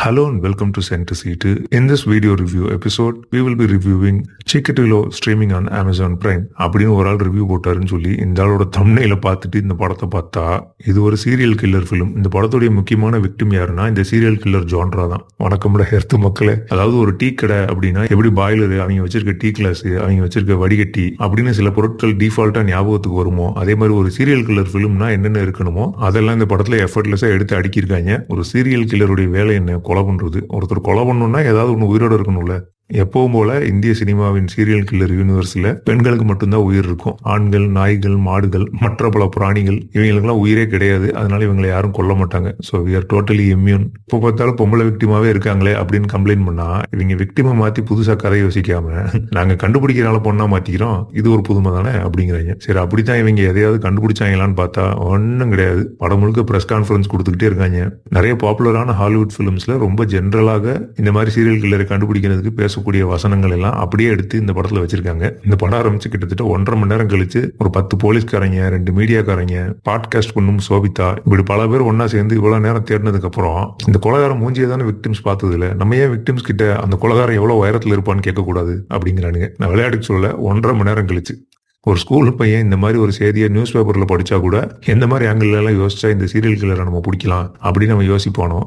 Hello and welcome to Center Seat. In this video review episode, we will be reviewing Chikatilo streaming on Amazon Prime. அப்படின்னு ஒரு ஆள் review போட்டாருன்னு சொல்லி இந்த ஆளோட தம்ப்நெயில பார்த்துட்டு இந்த படத்தை பார்த்தா இது ஒரு சீரியல் கில்லர் ஃபிலிம். இந்த படத்துடைய முக்கியமான விக்டிம் யாருன்னா இந்த சீரியல் கில்லர் ஜான்ரா தான். வணக்கம்ட ஹெர்த்து மக்களே. அதாவது ஒரு டீ கடை அப்படின்னா எப்படி பாய்லர், அவங்க வச்சிருக்க டீ கிளாஸ், அவங்க வச்சிருக்க வடிகட்டி அப்படின்னு சில பொருட்கள் டிஃபால்ட்டா ஞாபகத்துக்கு வருமோ, அதே மாதிரி ஒரு சீரியல் கில்லர் ஃபிலிம்னா என்னென்ன இருக்கணுமோ அதெல்லாம் இந்த படத்துல எஃபர்ட்லெஸ்ஸா எடுத்து அடிக்கிருக்காங்க. ஒரு சீரியல் கில்லருடைய வேலை என்ன? கொலை பண்றது. ஒருத்தர் கொலை பண்ணணும்னா ஏதாவது ஒன்று உயிரோட இருக்கணும்ல. எப்பவும் போல இந்திய சினிமாவின் சீரியல் கில்லர் யூனிவர்ஸ்ல பெண்களுக்கு மட்டும்தான் உயிர் இருக்கும். ஆண்கள், நாய்கள், மாடுகள், மற்ற பல பிராணிகள் இவங்களுக்குலாம் உயிரே கிடையாது. அதனால இவங்களை யாரும் கொல்ல மாட்டாங்க. So we are totally immune. இப்போ பார்த்தாலும் பொம்பளை விக்டிமாவே இருக்காங்களே அப்படின்னு கம்ப்ளைண்ட் பண்ணா இவங்க விக்டிமை மாத்தி புதுசா கதை யோசிக்காம நாங்க கண்டுபிடிக்கிறனால பொண்ணா மாத்திக்கிறோம், இது ஒரு புதுமை தானே அப்படிங்கிறாங்க. சரி, அப்படித்தான் இவங்க எதையாவது கண்டுபிடிச்சாங்களான்னு பார்த்தா ஒன்றும் கிடையாது. படம் முழுக்க பிரஸ் கான்ஃபரன்ஸ் கொடுத்துக்கிட்டே இருக்காங்க. நிறைய பாப்புலரான ஹாலிவுட் பிலிம்ஸ்ல ரொம்ப ஜென்ரலாக இந்த மாதிரி சீரியல் கில்லரை கண்டுபிடிக்கிறதுக்கு பேசக்கூடிய வசனங்கள் எல்லாம் அப்படியே எடுத்து இந்த படத்துல வச்சிருக்காங்க. இந்த படம் ஆரம்பிச்சு கிட்டத்தட்ட 1.5 மணி நேரம் கழிச்சு ஒரு 10 போலீஸ்காரங்க, 2 மீடியாக்காரங்க, பாட்காஸ்ட் பண்ணும் சோபிதா, இப்படி பல பேர் ஒன்னா சேர்ந்து இவ்வளவு நேரம் தேடினதுக்கு அப்புறம் இந்த கொலைகாரம் மூஞ்சியை தானே விக்டிம்ஸ் பார்த்தது இல்ல, நம்ம ஏன் விக்டிம்ஸ் கிட்ட அந்த கொலைகாரம் எவ்வளவு உயரத்துல இருப்பான்னு கேட்க கூடாது அப்படிங்கிறானுங்க. நான் விளையாட்டுக்கு சொல்ல 1.5 மணி நேரம் கழிச்சு ஒரு ஸ்கூல் பையன் இந்த மாதிரி ஒரு செய்தியை நியூஸ் பேப்பர்ல படிச்சா கூட எந்த மாதிரி ஆங்கிள் எல்லாம் யோசிச்சா இந்த சீரியல் கில்லரை நம்ம பிடிக்கலாம் அப்படின்னு நம்ம யோசிப்பானோ,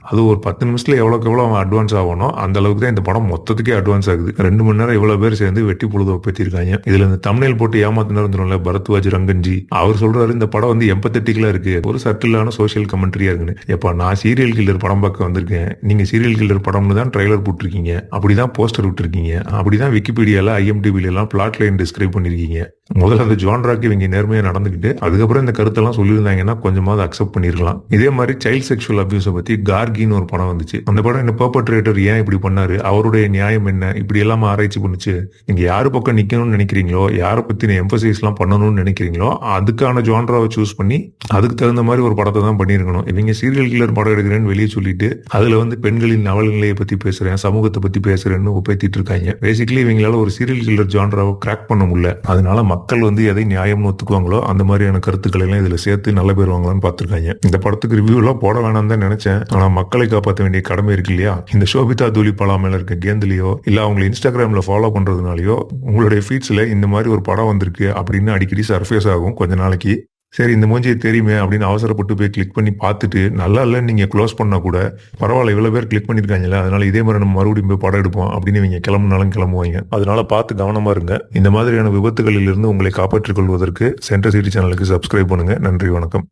அது ஒரு 10 நிமிஷத்துல எவ்வளோக்கு எவ்வளோ அவன் அட்வான்ஸ் ஆகணும் அந்த அளவுக்கு தான் இந்த படம் மொத்தத்துக்கே அட்வான்ஸ் ஆகுது. 2 மணி நேரம் இவ்வளவு பேர் சேர்ந்து வெட்டி பொழுது ஒப்பேத்திருக்காங்க. இதுல இந்த தம்ப்நெயில் போட்டு ஏமாத்தினு பரத்வாஜ் ரங்கன்ஜி அவர் சொல்றாரு இந்த படம் வந்து எம்பத்தட்டிக்கலா இருக்கு, ஒரு சர்க்கிளான சோசியல் கமெண்ட்ரியா இருக்குன்னு. எப்ப நான் சீரியல் கில்லர் படம் பார்க்க வந்திருக்கேன், நீங்க சீரியல் கில்லர் படம்னு தான் ட்ரைலர் போட்டிருக்கீங்க, அப்படிதான் போஸ்டர் விட்டுருக்கீங்க, அப்படிதான் விக்கிபீடியால ஐஎம்டிபில எல்லாம் பிளாட் லைன் டிஸ்கிரைப் பண்ணிருக்கீங்க. முதல்ல அந்த ஜான்ராக்கு இவங்க நேர்மையா நடந்துக்கிட்டு அதுக்கப்புறம் இந்த கருத்தெல்லாம் சொல்லியிருந்தாங்கன்னா கொஞ்சமாவது அக்செப்ட் பண்ணிருக்கலாம். இதே மாதிரி சைல்ட் செக்ஷுவல் அபியூஸை பத்தி கார்கின்னு ஒரு படம் வந்துச்சு. அந்த படம் இந்த பெர்பட்ரேட்டர் ஏன் இப்படி பண்ணாரு, அவருடைய நியாயம் என்ன, இப்படி எல்லாம் ஆராய்ச்சி பண்ணுச்சு. நீங்க யாரு பக்கம் நிக்கணும்னு நினைக்கிறீங்களோ, யாரை பத்தி எம்பசைஸ் எல்லாம் பண்ணணும்னு நினைக்கிறீங்களோ அதுக்கான ஜான்ராவை சூஸ் பண்ணி அதுக்கு தகுந்த மாதிரி ஒரு படத்தை தான் பண்ணிருக்கணும். இவங்க சீரியல் கில்லர் படம் எடுக்கிறேன்னு வெளியே சொல்லிட்டு அதுல வந்து பெண்களின் நவல் நிலையை பத்தி பேசுறேன், சமூகத்தை பத்தி பேசுறேன்னு ஒப்பேத்திட்டு இருக்காங்க. பேசிக்கலி இவங்களால ஒரு சீரியல் கில்லர் ஜான்ராவை கிராக் பண்ண முடியல. அதனால மக்கள் வந்து எதை நியாயம்னு ஒத்துக்குவாங்களோ அந்த மாதிரியான கருத்துக்களை எல்லாம் இதுல சேர்த்து நல்ல பேர் வாங்கலாம்னு பாத்துருக்காங்க. இந்த படத்துக்கு ரிவ்யூ எல்லாம் போட வேணாம் தான் நினைச்சேன். ஆனா மக்களை காப்பாற்ற வேண்டிய கடமை இருக்கு இல்லையா. இந்த சோபிதா தூலிபாலா மேல இருக்க கேந்திலையோ இல்ல அவங்களை இன்ஸ்டாகிராம்ல ஃபாலோ பண்றதுனாலயோ உங்களுடைய ஃபீட்ஸ்ல இந்த மாதிரி ஒரு படம் வந்திருக்கு அப்படின்னு அடிக்கடி சர்ஃபேஸ் ஆகும் கொஞ்ச நாளைக்கு. சரி, இந்த மூஞ்சியை தெரியுமே அப்படின்னு அவசரப்பட்டு போய் கிளிக் பண்ணி பார்த்துட்டு நல்லா இல்லைன்னு நீங்க க்ளோஸ் பண்ணா கூட பரவாயில்ல, இவ்வளவு பேர் கிளிக் பண்ணிருக்காங்கல்ல, அதனால இதே மாதிரி நம்ம மறுபடியும் போய் படம் எடுப்போம் அப்படின்னு இவங்க கிளம்புனாலும் கிளம்புவாங்க. அதனால பார்த்து கவனமா இருங்க. இந்த மாதிரியான விபத்துகளில் இருந்து உங்களை காப்பாற்றிக் கொள்வதற்கு சென்டர் சிட்டி சேனலுக்கு சப்ஸ்கிரைப் பண்ணுங்க. நன்றி, வணக்கம்.